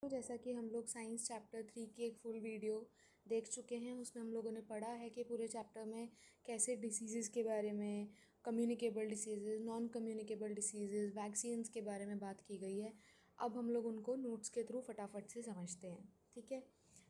तो जैसा कि हम लोग साइंस चैप्टर 3 की एक फुल वीडियो देख चुके हैं, उसमें हम लोगों ने पढ़ा है कि पूरे चैप्टर में कैसे डिसीज़ेज़ के बारे में, communicable diseases, non communicable diseases, vaccines के बारे में बात की गई है। अब हम लोग उनको नोट्स के थ्रू फटाफट से समझते हैं। ठीक है,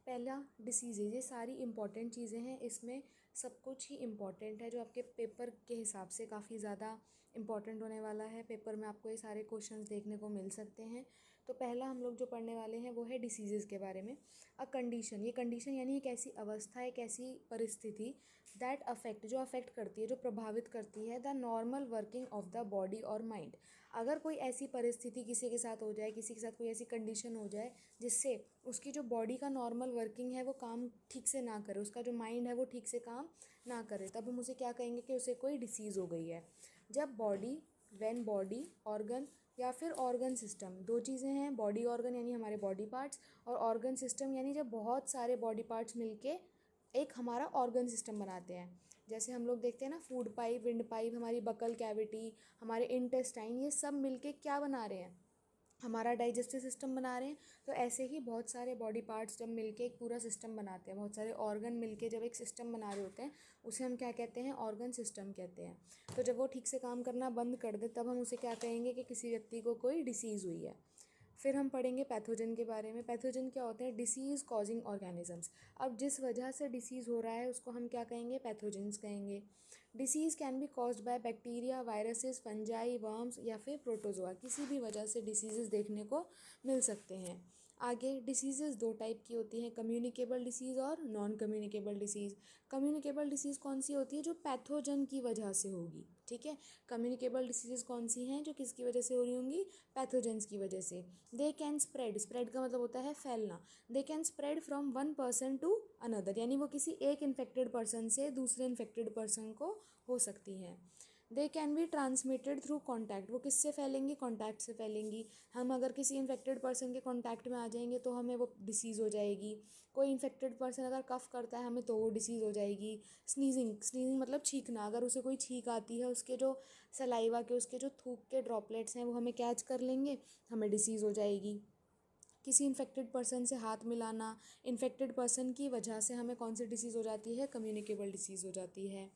पहला डिसीज़ेज़, ये सारी इंपॉर्टेंट चीज़ें हैं, इसमें सब कुछ ही इम्पॉर्टेंट है जो आपके पेपर के हिसाब से काफ़ी ज़्यादा इम्पॉर्टेंट होने वाला है। पेपर में आपको ये सारे क्वेश्चंस देखने को मिल सकते हैं। तो पहला हम लोग जो पढ़ने वाले हैं वो है डिसीज़ेज़ के बारे में। अ कंडीशन, ये कंडीशन यानी एक ऐसी अवस्था, एक ऐसी परिस्थिति दैट अफेक्ट, जो अफेक्ट करती है, जो प्रभावित करती है the normal working of the body और माइंड। अगर कोई ऐसी परिस्थिति किसी के साथ हो जाए, किसी के साथ कोई ऐसी कंडीशन हो जाए जिससे उसकी जो बॉडी का नॉर्मल वर्किंग है वो काम ठीक से ना करे, उसका जो माइंड है वो ठीक से काम ना करे, तब हम उसे क्या कहेंगे कि उसे कोई डिसीज़ हो गई है। जब बॉडी, व्हेन बॉडी, ऑर्गन या फिर ऑर्गन सिस्टम, दो चीज़ें हैं, बॉडी ऑर्गन यानी हमारे बॉडी पार्ट्स, और ऑर्गन सिस्टम यानी जब बहुत सारे बॉडी पार्ट्स मिलके एक हमारा ऑर्गन सिस्टम बनाते हैं। जैसे हम लोग देखते हैं ना, फूड पाइप, विंड पाइप, हमारी बकल कैविटी, हमारे इंटेस्टाइन, ये सब मिलके क्या बना रहे हैं, हमारा डाइजेस्टिव सिस्टम बना रहे हैं। तो ऐसे ही बहुत सारे बॉडी पार्ट्स जब मिलके एक पूरा सिस्टम बनाते हैं, बहुत सारे ऑर्गन मिलके जब एक सिस्टम बना रहे होते हैं, उसे हम क्या कहते हैं, ऑर्गन सिस्टम कहते हैं। तो जब वो ठीक से काम करना बंद कर दे तब हम उसे क्या कहेंगे कि किसी व्यक्ति को कोई डिसीज़ हुई है। फिर हम पढ़ेंगे पैथोजन के बारे में। पैथोजन क्या होते हैं, डिसीज़ कॉजिंग ऑर्गेनिजम्स। अब जिस वजह से डिसीज़ हो रहा है उसको हम क्या कहेंगे, पैथोजेंस कहेंगे। Disease can be caused by bacteria, viruses, fungi, worms या फिर प्रोटोजोआ, किसी भी वजह से डिसीज़ देखने को मिल सकते हैं। आगे डिसीज़ेस दो टाइप की होती हैं, कम्युनिकेबल डिसीज़ और non communicable disease. Communicable disease कौन सी होती है, जो पैथोजन की वजह से होगी। ठीक है, कम्युनिकेबल डिसीज़ कौन सी हैं, जो किसकी वजह से हो रही होंगी, पैथोजेंस की वजह से। दे कैन स्प्रेड, स्प्रेड का मतलब होता है फैलना। They can spread from one person to another, यानी वो किसी एक इन्फेक्टेड पर्सन से दूसरे इन्फेक्टेड पर्सन को हो सकती हैं। They can be transmitted through contact, वो किससे फैलेंगी, कॉन्टैक्ट से फैलेंगी। हम अगर किसी इन्फेक्टेड पर्सन के कॉन्टैक्ट में आ जाएंगे तो हमें वो डिसीज़ हो जाएगी। कोई इन्फेक्टेड पर्सन अगर कफ़ करता है हमें तो वो डिसीज़ हो जाएगी। स्नीजिंग, स्नीजिंग मतलब छींकना, अगर उसे कोई छींक आती है, उसके जो सलाइवा के, उसके जो थूक के ड्रॉपलेट्स हैं वो हमें कैच कर लेंगे, हमें डिसीज़ हो जाएगी। किसी इन्फेक्टेड पर्सन से हाथ मिलाना, इन्फेक्टेड पर्सन की वजह से हमें कौन सी डिसीज़ हो जाती है, कम्युनिकेबल डिसीज़ हो जाती है।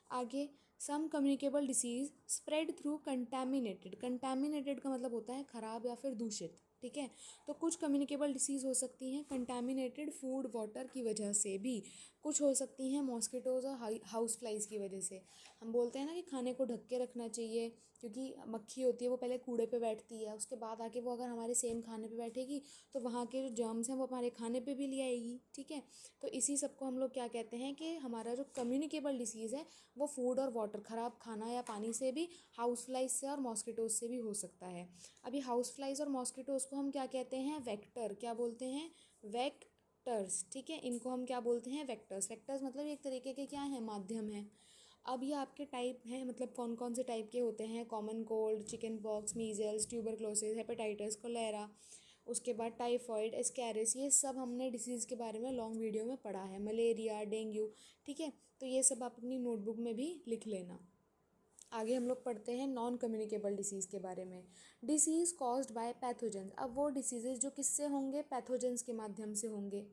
आगे, सम communicable disease spread through contaminated. Contaminated का मतलब होता है ख़राब या फिर दूषित। ठीक है, तो कुछ कम्युनिकेबल डिसीज़ हो सकती हैं कंटैमिनेटेड फूड वाटर की वजह से भी, कुछ हो सकती हैं मॉस्किटोज़ और हाउस फ्लाइज़ की वजह से। हम बोलते हैं ना कि खाने को ढक के रखना चाहिए, क्योंकि मक्खी होती है वो पहले कूड़े पे बैठती है, उसके बाद आके वो अगर हमारे सेम खाने पे बैठेगी तो वहाँ के जो जर्म्स हैं वो हमारे खाने पे भी ले आएगी। ठीक है, तो इसी सब को हम लोग क्या कहते हैं कि हमारा जो कम्युनिकेबल डिसीज़ है वो फूड और वाटर, ख़राब खाना या पानी से भी, हाउस फ्लाइज से और मॉस्किटोज से भी हो सकता है। अभी हाउस फ्लाइज और मॉस्किटोज़ को हम क्या कहते हैं, वेक्टर। क्या बोलते हैं, वेक्टर्स। ठीक है, इनको हम क्या बोलते हैं, वेक्टर्स। वेक्टर्स मतलब एक तरीके के क्या हैं, माध्यम हैं। अब ये आपके टाइप हैं, मतलब कौन कौन से टाइप के होते हैं, common cold, chicken pox, measles, tuberculosis, hepatitis, cholera, उसके बाद टाइफॉइड, एस्कैरिस, ये सब हमने डिसीज़ के बारे में लॉन्ग वीडियो में पढ़ा है, मलेरिया, डेंगू। ठीक है, तो ये सब आप अपनी नोटबुक में भी लिख लेना। आगे हम लोग पढ़ते हैं नॉन कम्युनिकेबल डिसीज़ के बारे में। डिसीज़ कॉज्ड बाय पैथोजेंस, अब वो डिसीज़ेज जो किससे होंगे, पैथोजेंस के माध्यम से होंगे।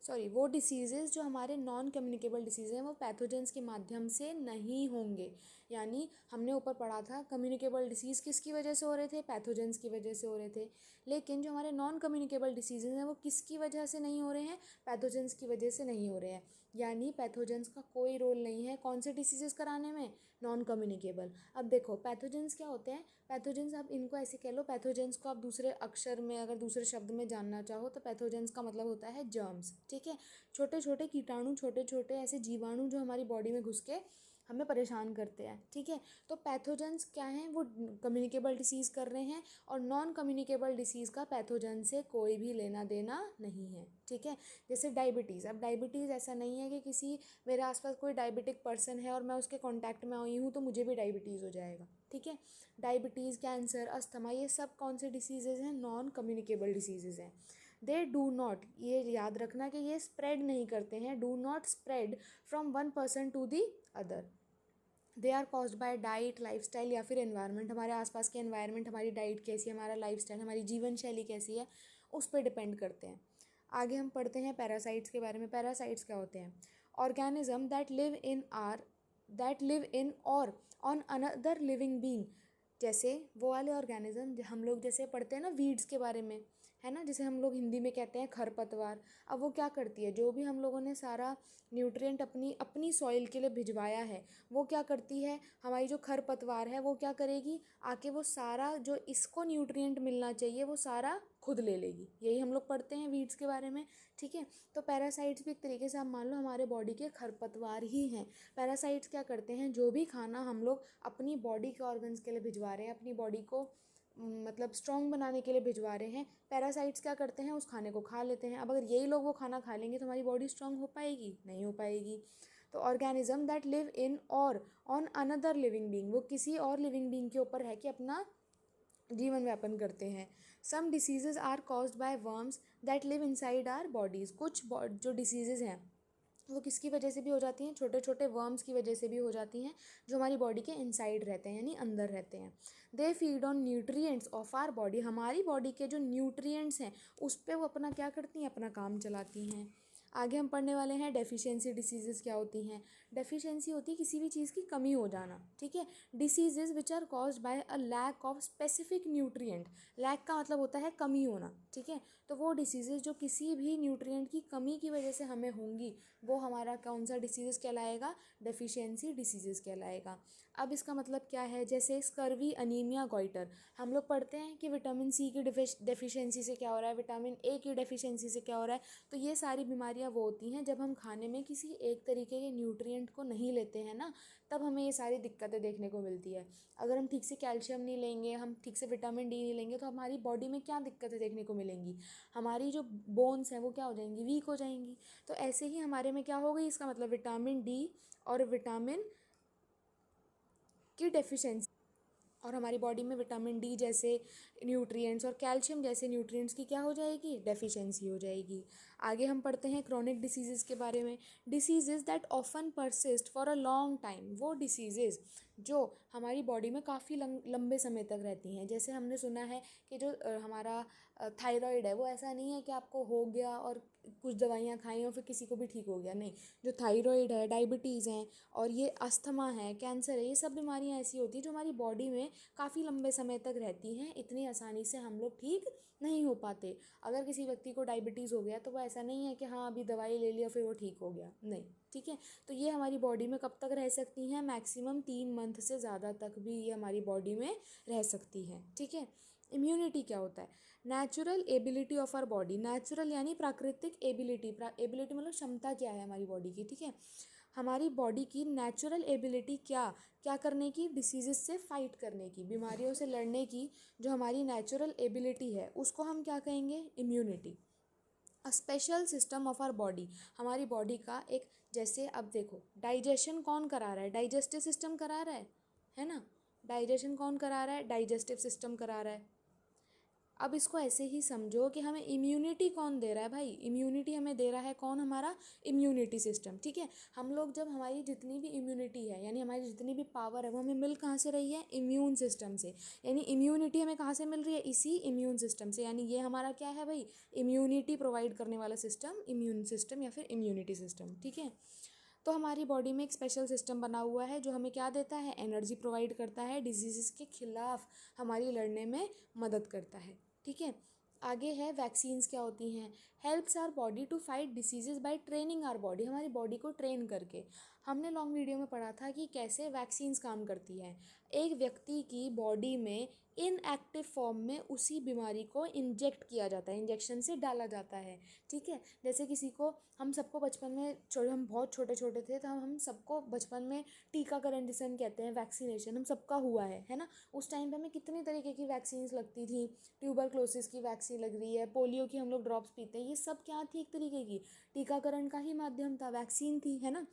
सॉरी, वो डिसीज़ेज़ जो हमारे नॉन कम्युनिकेबल डिसीज़ हैं वो पैथोजेंस के माध्यम से नहीं होंगे। यानी हमने ऊपर पढ़ा था कम्युनिकेबल डिसीज़ किसकी वजह से हो रहे थे, पैथोजेंस की वजह से हो रहे थे। लेकिन जो हमारे नॉन कम्युनिकेबल डिसीज़ेज़ हैं वो किसकी वजह से नहीं हो रहे हैं, पैथोजेंस की वजह से नहीं हो रहे हैं। यानी पैथोजेंस का कोई रोल नहीं है कौन से डिसीज़ेज़ कराने में, नॉन कम्युनिकेबल। अब देखो पैथोजेंस क्या होते हैं, पैथोजेंस आप इनको ऐसे कह लो, पैथोजेंस को आप दूसरे अक्षर में, अगर दूसरे शब्द में जानना चाहो तो पैथोजेंस का मतलब होता है जर्म्स। ठीक है, छोटे छोटे कीटाणु, छोटे छोटे ऐसे जीवाणु जो हमारी बॉडी में घुस के हमें परेशान करते हैं। ठीक है, तो पैथोजेंस क्या हैं, वो कम्युनिकेबल डिसीज़ कर रहे हैं, और नॉन कम्युनिकेबल डिसीज़ का पैथोजन से कोई भी लेना देना नहीं है। ठीक है, जैसे डायबिटीज़, अब डायबिटीज़ ऐसा नहीं है कि किसी, मेरे आसपास कोई डायबिटिक पर्सन है और मैं उसके कांटेक्ट में आई हूँ तो मुझे भी डायबिटीज़ हो जाएगा। ठीक है, डायबिटीज़, कैंसर, अस्थमा, ये सब कौन से डिसीज़ेज़ हैं, नॉन कम्युनिकेबल डिसीज़ेज़ हैं। दे डू नॉट, ये याद रखना कि ये स्प्रेड नहीं करते हैं, do not spread from one person to the other. They are caused by diet, lifestyle या फिर एनवायरनमेंट। हमारे आसपास के एनवायरनमेंट, हमारी डाइट कैसी है, हमारा लाइफस्टाइल, हमारी जीवन शैली कैसी है, उस पर डिपेंड करते हैं। आगे हम पढ़ते हैं पैरासाइट्स के बारे में। पैरासाइट्स क्या होते हैं? ऑर्गेनिज्म दैट लिव इन और ऑन अनदर लिविंग बीइंग। जैसे वो वाले ऑर्गेनिज्म हम लोग जैसे पढ़ते हैं ना वीड्स के बारे में, है ना, जिसे हम लोग हिंदी में कहते हैं खरपतवार। अब वो क्या करती है, जो भी हम लोगों ने सारा न्यूट्रिएंट अपनी अपनी सॉइल के लिए भिजवाया है, वो क्या करती है, हमारी जो खरपतवार है वो क्या करेगी, आके वो सारा जो इसको न्यूट्रिएंट मिलना चाहिए वो सारा खुद ले लेगी। यही हम लोग पढ़ते हैं वीड्स के बारे में, ठीक है। तो पैरासाइट्स भी एक तरीके से आप मान लो हमारे बॉडी के खरपतवार ही हैं। पैरासाइट्स क्या करते हैं, जो भी खाना हम लोग अपनी बॉडी के ऑर्गन्स के लिए भिजवा रहे हैं, अपनी बॉडी को मतलब स्ट्रॉन्ग बनाने के लिए भिजवा रहे हैं, पैरासाइट्स क्या करते हैं, उस खाने को खा लेते हैं। अब अगर यही लोग वो खाना खा लेंगे तो हमारी बॉडी स्ट्रॉन्ग हो पाएगी? नहीं हो पाएगी। तो ऑर्गेनिज्म दैट लिव इन और ऑन अनदर लिविंग बीइंग, वो किसी और लिविंग बीइंग के ऊपर है कि अपना जीवन व्यापन करते हैं। Some diseases are caused by worms that live inside our bodies. कुछ जो डिसीजेज़ हैं वो किसकी वजह से भी हो जाती हैं, छोटे छोटे वर्म्स की वजह से भी हो जाती हैं, जो हमारी बॉडी के इनसाइड रहते हैं यानी अंदर रहते हैं। They feed on nutrients of are body, हमारी बॉडी के जो न्यूट्रिएंट्स हैं उस पर वो अपना क्या करती हैं, अपना काम चलाती हैं। आगे हम पढ़ने वाले हैं डेफिशिएंसी डिसीजेज़ क्या होती हैं। डेफिशिएंसी होती है किसी भी चीज़ की कमी हो जाना, ठीक है। Diseases which are caused by a lack of specific nutrient. Lack का मतलब होता है कमी होना, ठीक है। तो वो डिसीजेज़ जो किसी भी न्यूट्रिएंट की कमी की वजह से हमें होंगी, वो हमारा कौन सा डिसीज़ कहलाएगा, डेफिशिएंसी डिसीज़ कहलाएगा। अब इसका मतलब क्या है, जैसे स्कर्वी, अनीमिया, गॉइटर, हम लोग पढ़ते हैं कि विटामिन सी की डेफिशिएंसी से क्या हो रहा है, विटामिन ए की डेफिशिएंसी से क्या हो रहा है। तो ये सारी बीमारियां वो होती हैं जब हम खाने में किसी एक तरीके के न्यूट्रिएंट को नहीं लेते हैं ना, तब हमें ये सारी दिक्कतें देखने को मिलती है। अगर हम ठीक से कैल्शियम नहीं लेंगे, हम ठीक से विटामिन डी नहीं लेंगे, तो हमारी बॉडी में क्या दिक्कतें देखने को मिलेंगी, हमारी जो बोन्स हैं वो क्या हो जाएंगी, वीक हो जाएंगी। तो ऐसे ही हमारे में क्या हो गई, इसका मतलब विटामिन डी और विटामिन की डेफिशिएंसी, और हमारी बॉडी में विटामिन डी जैसे न्यूट्रिएंट्स और कैल्शियम जैसे न्यूट्रिएंट्स की क्या हो जाएगी, डेफिशिएंसी हो जाएगी। आगे हम पढ़ते हैं क्रोनिक डिसीजेज़ के बारे में। Diseases that often persist for a long time, वो डिसीजेज़ जो हमारी बॉडी में काफ़ी लंबे समय तक रहती हैं। जैसे हमने सुना है कि जो हमारा थायराइड है वो ऐसा नहीं है कि आपको हो गया और कुछ दवाइयाँ खाई और फिर किसी को भी ठीक हो गया, नहीं। जो थायराइड है, डायबिटीज़ हैं और ये अस्थमा है, कैंसर है, ये सब बीमारियाँ ऐसी होती हैं जो हमारी बॉडी में काफ़ी लंबे समय तक रहती हैं, इतनी आसानी से हम लोग ठीक नहीं हो पाते। अगर किसी व्यक्ति को डायबिटीज़ हो गया तो वो ऐसा नहीं है कि हाँ अभी दवाई ले लिया फिर वो ठीक हो गया, नहीं, ठीक है। तो ये हमारी बॉडी में कब तक रह सकती हैं, मैक्सिमम 3 मंथ से ज़्यादा तक भी ये हमारी बॉडी में रह सकती हैं, ठीक है। इम्यूनिटी क्या होता है, natural ability of our body. Natural यानी प्राकृतिक एबिलिटी, एबिलिटी मतलब क्षमता क्या है हमारी बॉडी की, ठीक है। हमारी बॉडी की नेचुरल एबिलिटी क्या क्या करने की, डिसीजेस से फाइट करने की, बीमारियों से लड़ने की जो हमारी नेचुरल एबिलिटी है उसको हम क्या कहेंगे, immunity. A special system of are body, हमारी बॉडी का एक, जैसे अब देखो डाइजेशन कौन करा रहा है, डाइजेस्टिव सिस्टम करा रहा है ना। डाइजेशन कौन करा रहा है, डाइजेस्टिव सिस्टम करा रहा है। अब इसको ऐसे ही समझो कि हमें इम्यूनिटी कौन दे रहा है, भाई इम्यूनिटी हमें दे रहा है कौन, हमारा इम्यूनिटी सिस्टम, ठीक है। हम लोग जब हमारी जितनी भी इम्यूनिटी है यानी हमारी जितनी भी पावर है वो हमें मिल कहाँ से रही है, इम्यून सिस्टम से। यानी इम्यूनिटी हमें कहाँ से मिल रही है, इसी इम्यून सिस्टम से। यानी ये हमारा क्या है भाई, इम्यूनिटी प्रोवाइड करने वाला सिस्टम, इम्यून सिस्टम या फिर इम्यूनिटी सिस्टम, ठीक है। तो हमारी बॉडी में एक स्पेशल सिस्टम बना हुआ है जो हमें क्या देता है, एनर्जी प्रोवाइड करता है, डिजीज़ के खिलाफ हमारी लड़ने में मदद करता है, ठीक है। आगे है वैक्सीन्स क्या होती हैं, helps our body to fight diseases by training our body, हमारी बॉडी को ट्रेन करके। हमने लॉन्ग वीडियो में पढ़ा था कि कैसे वैक्सीन्स काम करती हैं। एक व्यक्ति की बॉडी में इनएक्टिव फॉर्म में उसी बीमारी को इंजेक्ट किया जाता है, इंजेक्शन से डाला जाता है, ठीक है। जैसे किसी को, हम सबको बचपन में हम बहुत छोटे छोटे थे तो हम सबको बचपन में टीकाकरण जिसे हम कहते हैं, वैक्सीनेशन हम सबका हुआ है ना। उस टाइम पे हमें कितनी तरीके की वैक्सीन्स लगती थी, ट्यूबरक्लोसिस की वैक्सीन लग रही है, पोलियो की हम लोग ड्रॉप्स पीते हैं, ये सब क्या थी, एक तरीके की टीकाकरण का ही माध्यम था, वैक्सीन थी, है ना।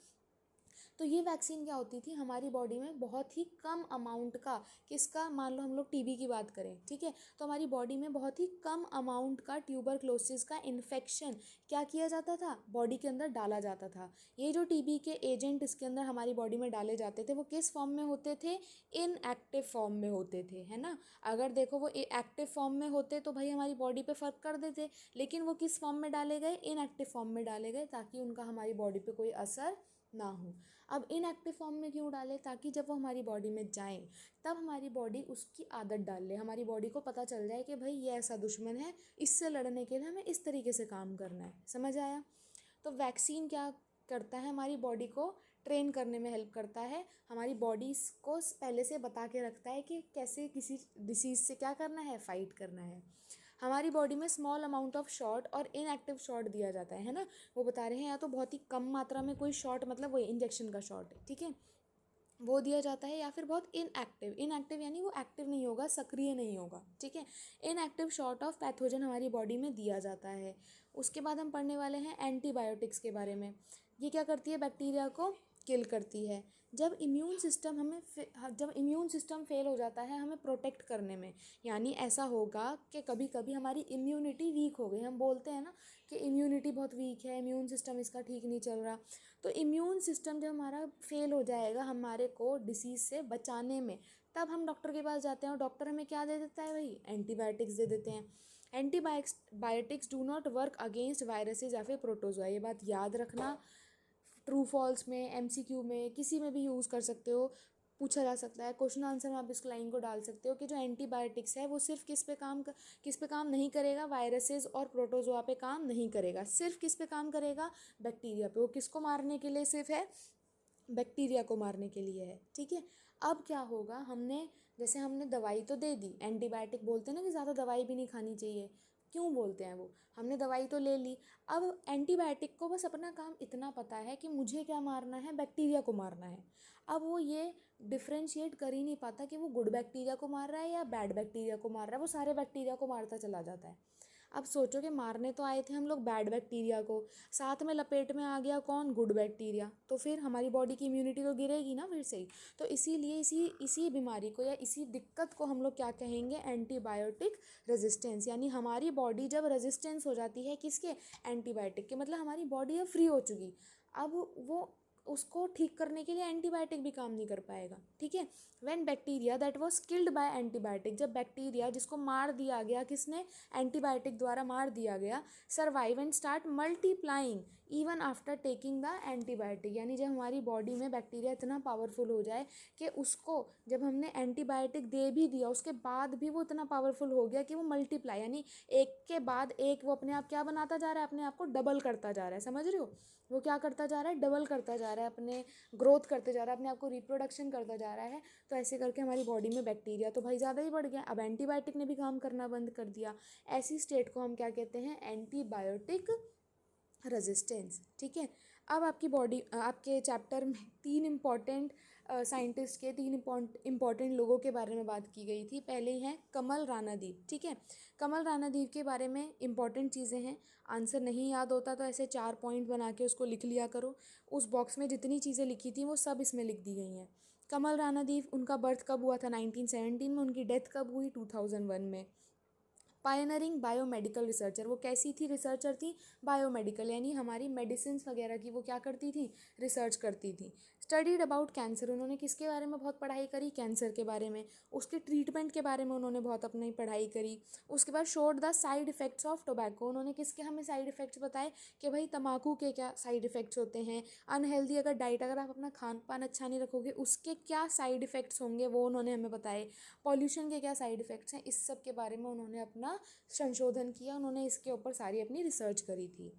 तो ये वैक्सीन क्या होती थी, हमारी बॉडी में बहुत ही कम अमाउंट का, किसका, मान लो हम लोग टीबी की बात करें, ठीक है, तो हमारी बॉडी में बहुत ही कम अमाउंट का ट्यूबरक्लोसिस का इन्फेक्शन क्या किया जाता था, बॉडी के अंदर डाला जाता था। ये जो टीबी के एजेंट इसके अंदर हमारी बॉडी में डाले जाते थे वो किस फॉर्म में होते थे, इनएक्टिव फॉर्म में होते थे, है ना। अगर देखो वो एक्टिव फॉर्म में होते तो भाई हमारी बॉडी पे फ़र्क कर देते, लेकिन वो किस फॉर्म में डाले गए, इनएक्टिव फॉर्म में डाले गए, ताकि उनका हमारी बॉडी पे कोई असर ना हो। अब इनएक्टिव फॉर्म में क्यों डाले, ताकि जब वो हमारी बॉडी में जाएं तब हमारी बॉडी उसकी आदत डाल ले, हमारी बॉडी को पता चल जाए कि भाई ये ऐसा दुश्मन है, इससे लड़ने के लिए हमें इस तरीके से काम करना है। समझ आया। तो वैक्सीन क्या करता है, हमारी बॉडी को ट्रेन करने में हेल्प करता है, हमारी बॉडी को पहले से बता के रखता है कि कैसे किसी डिसीज़ से क्या करना है, फाइट करना है। हमारी बॉडी में स्मॉल अमाउंट ऑफ शॉट और इनएक्टिव शॉट दिया जाता है ना, वो बता रहे हैं, या तो बहुत ही कम मात्रा में कोई शॉट, मतलब वो इंजेक्शन का शॉट, ठीक है, वो दिया जाता है, या फिर बहुत इनएक्टिव, इनएक्टिव यानी वो एक्टिव नहीं होगा, सक्रिय नहीं होगा, ठीक है, इनएक्टिव शॉट ऑफ पैथोजन हमारी बॉडी में दिया जाता है। उसके बाद हम पढ़ने वाले हैं एंटीबायोटिक्स के बारे में। ये क्या करती है, बैक्टीरिया को किल करती है। जब इम्यून सिस्टम फेल हो जाता है हमें प्रोटेक्ट करने में, यानी ऐसा होगा कि कभी कभी हमारी इम्यूनिटी वीक हो गई, हम बोलते हैं ना कि इम्यूनिटी बहुत वीक है, इम्यून सिस्टम इसका ठीक नहीं चल रहा, तो इम्यून सिस्टम जब हमारा फेल हो जाएगा हमारे को डिसीज़ से बचाने में, तब हम डॉक्टर के पास जाते हैं, और डॉक्टर हमें क्या दे देता है भाई, एंटीबायोटिक्स दे देते हैं। Antibiotics do not work against viruses या फिर प्रोटोजोआ, ये बात याद रखना। ट्रू फॉल्स में, एमसीक्यू में, किसी में भी यूज़ कर सकते हो, पूछा जा सकता है, क्वेश्चन आंसर में आप इस लाइन को डाल सकते हो कि जो एंटीबायोटिक्स है वो सिर्फ किस पे काम नहीं करेगा, वायरसेस और प्रोटोजोआ पे काम नहीं करेगा, सिर्फ किस पे काम करेगा, बैक्टीरिया पे। वो किसको मारने के लिए सिर्फ है, बैक्टीरिया को मारने के लिए है, ठीक है। अब क्या होगा, हमने दवाई तो दे दी, एंटीबायोटिक बोलते हैं ना कि ज़्यादा दवाई भी नहीं खानी चाहिए, क्यों बोलते हैं वो, हमने दवाई तो ले ली। अब एंटीबायोटिक को बस अपना काम इतना पता है कि मुझे क्या मारना है, बैक्टीरिया को मारना है। अब वो ये डिफ्रेंशिएट कर ही नहीं पाता कि वो गुड बैक्टीरिया को मार रहा है या बैड बैक्टीरिया को मार रहा है, वो सारे बैक्टीरिया को मारता चला जाता है। अब सोचो कि मारने तो आए थे हम लोग बैड बैक्टीरिया को, साथ में लपेट में आ गया कौन, गुड बैक्टीरिया, तो फिर हमारी बॉडी की इम्यूनिटी तो गिरेगी ना फिर से ही। तो इसीलिए इसी बीमारी को या इसी दिक्कत को हम लोग क्या कहेंगे, एंटीबायोटिक रेजिस्टेंस, यानी हमारी बॉडी जब रेजिस्टेंस हो जाती है किसके, एंटीबायोटिक के, मतलब हमारी बॉडी अब फ्री हो चुकी, अब वो उसको ठीक करने के लिए एंटीबायोटिक भी काम नहीं कर पाएगा, ठीक है। When bacteria that was killed by antibiotic, जब बैक्टीरिया जिसको मार दिया गया, किसने, एंटीबायोटिक द्वारा मार दिया गया, survive and start multiplying even after taking the antibiotic, यानी जब हमारी बॉडी में बैक्टीरिया इतना पावरफुल हो जाए कि उसको जब हमने एंटीबायोटिक दे भी दिया उसके बाद भी वो इतना पावरफुल हो गया कि वो मल्टीप्लाई, यानी एक के बाद एक वो अपने आप क्या बनाता जा रहा है, अपने आप को डबल करता जा रहा है, समझ रहे हो, वो क्या करता जा रहा है, डबल करता जा रहा है, अपने ग्रोथ करते जा रहा है, अपने आप को रिप्रोडक्शन करता जा रहा है। तो ऐसे करके हमारी बॉडी में बैक्टीरिया तो भाई ज़्यादा ही बढ़ गया, अब एंटीबायोटिक ने भी काम करना बंद कर दिया। ऐसी स्टेट को हम क्या कहते हैं, एंटीबायोटिक रेजिस्टेंस, ठीक है। अब आपके चैप्टर में तीन इम्पॉर्टेंट लोगों के बारे में बात की गई थी। पहले हैं कमल रानादीप, ठीक है। कमल रानादीप के बारे में इम्पॉर्टेंट चीज़ें हैं, आंसर नहीं याद होता तो ऐसे 4 पॉइंट बना के उसको लिख लिया करो, उस बॉक्स में जितनी चीज़ें लिखी थी वो सब इसमें लिख दी गई हैं। कमल रानादीप, उनका बर्थ कब हुआ था, 1917 में, उनकी डेथ कब हुई, 2001 में। पायनरिंग बायोमेडिकल रिसर्चर, वो कैसी थी, रिसर्चर थी बायोमेडिकल, यानी हमारी मेडिसिन वगैरह की वो क्या करती थी, रिसर्च करती थी। स्टडीड अबाउट कैंसर, उन्होंने किसके बारे में बहुत पढ़ाई करी, कैंसर के बारे में, उसके ट्रीटमेंट के बारे में उन्होंने बहुत अपनी पढ़ाई करी। उसके बाद showed the side effects of tobacco, उन्होंने किसके हमें साइड इफ़ेक्ट्स बताए कि भाई तम्बाकू के क्या साइड इफ़ेक्ट्स होते हैं, अनहेल्दी अगर डाइट, अगर आप अपना खान पान अच्छा नहीं रखोगे उसके क्या साइड इफ़ेक्ट्स होंगे वो उन्होंने हमें बताए, पॉल्यूशन के क्या साइड इफ़ेक्ट्स हैं, इस सब के बारे में उन्होंने अपना संशोधन किया, उन्होंने इसके ऊपर सारी अपनी रिसर्च करी थी।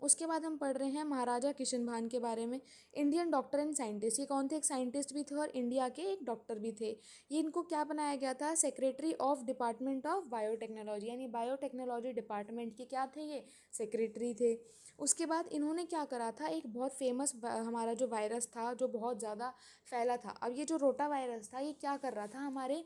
उसके बाद हम पढ़ रहे हैं महाराजा किशन भान के बारे में, इंडियन डॉक्टर एंड साइंटिस्ट, ये कौन थे, एक साइंटिस्ट भी थे और इंडिया के एक डॉक्टर भी थे। ये इनको क्या बनाया गया था, secretary of department of biotechnology, यानी बायोटेक्नोलॉजी डिपार्टमेंट के क्या थे, ये सेक्रेटरी थे। उसके बाद इन्होंने क्या करा था, एक बहुत फेमस हमारा जो वायरस था जो बहुत ज़्यादा फैला था, अब ये जो रोटा वायरस था ये क्या कर रहा था, हमारे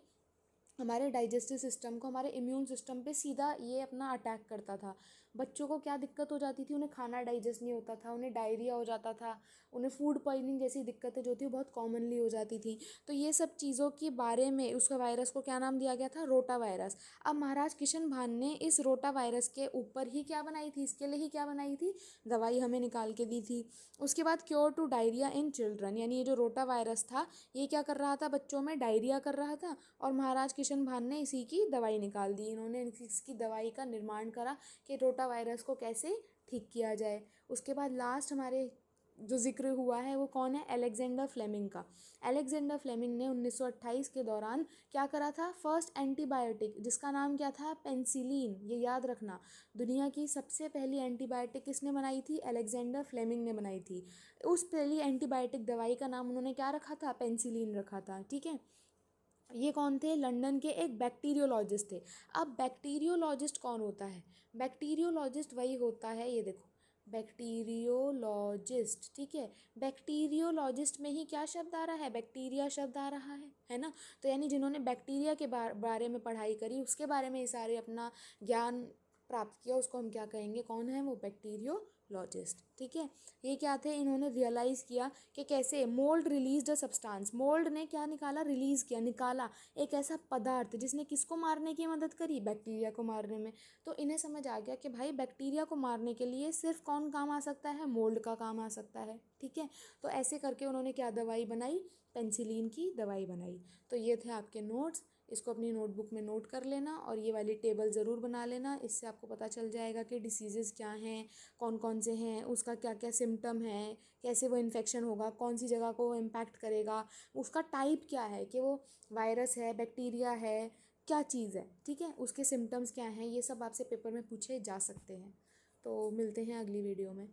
हमारे डाइजेस्टिव सिस्टम को, हमारे इम्यून सिस्टम पे सीधा ये अपना अटैक करता था। बच्चों को क्या दिक्कत हो जाती थी, उन्हें खाना डाइजेस्ट नहीं होता था, उन्हें डायरिया हो जाता था, उन्हें फूड पॉइजनिंग जैसी दिक्कतें जो थी बहुत कॉमनली हो जाती थी। तो ये सब चीज़ों के बारे में उसका वायरस को क्या नाम दिया गया था, रोटा वायरस। अब महाराज किशन भान ने इस रोटा वायरस के ऊपर ही क्या बनाई थी, इसके लिए ही क्या बनाई थी, दवाई हमें निकाल के दी थी। उसके बाद cure to diarrhoea in children, यानी ये जो रोटा वायरस था ये क्या कर रहा था, बच्चों में डायरिया कर रहा था, और महाराज किशन भान ने इसी की दवाई निकाल दी। इन्होंने इसकी दवाई का निर्माण करा कि रोटा वायरस को कैसे ठीक किया जाए। उसके बाद लास्ट हमारे जो जिक्र हुआ है वो कौन है, अलेक्जेंडर फ्लेमिंग का। अलेक्जेंडर फ्लेमिंग ने 1928 के दौरान क्या करा था, फर्स्ट एंटीबायोटिक जिसका नाम क्या था, पेंसिलिन, ये याद रखना। दुनिया की सबसे पहली एंटीबायोटिक किसने बनाई थी, अलेक्जेंडर फ्लेमिंग ने बनाई थी। उस पहली एंटीबायोटिक दवाई का नाम उन्होंने क्या रखा था, पेंसिलिन रखा था। ठीक है, ये कौन थे, लंदन के एक बैक्टीरियोलॉजिस्ट थे। अब बैक्टीरियोलॉजिस्ट कौन होता है, बैक्टीरियोलॉजिस्ट वही होता है, ये देखो बैक्टीरियोलॉजिस्ट। ठीक है, बैक्टीरियोलॉजिस्ट में ही क्या शब्द आ रहा है, बैक्टीरिया शब्द आ रहा है ना। तो यानी जिन्होंने बैक्टीरिया के बारे में पढ़ाई करी, उसके बारे में ये सारे अपना ज्ञान प्राप्त किया, उसको हम क्या कहेंगे, कौन है वो, बैक्टीरियोलॉजिस्ट। ठीक है, ये क्या थे, इन्होंने रियलाइज़ किया कि कैसे mould released a substance, mould ने क्या निकाला, रिलीज़ किया, निकाला एक ऐसा पदार्थ जिसने किसको मारने की मदद करी, बैक्टीरिया को मारने में। तो इन्हें समझ आ गया कि भाई बैक्टीरिया को मारने के लिए सिर्फ कौन काम आ सकता है, मोल्ड का काम आ सकता है। ठीक है, तो ऐसे करके उन्होंने क्या दवाई बनाई, पेंसिलिन की दवाई बनाई। तो ये थे आपके नोट्स, इसको अपनी नोटबुक में नोट कर लेना और ये वाली टेबल ज़रूर बना लेना। इससे आपको पता चल जाएगा कि डिसीज़ेज़ क्या हैं, कौन कौन से हैं, उसका क्या क्या सिम्टम है, कैसे वो इन्फेक्शन होगा, कौन सी जगह को इम्पैक्ट करेगा, उसका टाइप क्या है, कि वो वायरस है, बैक्टीरिया है, क्या चीज़ है। ठीक है, उसके सिम्टम्स क्या हैं, ये सब आपसे पेपर में पूछे जा सकते हैं। तो मिलते हैं अगली वीडियो में।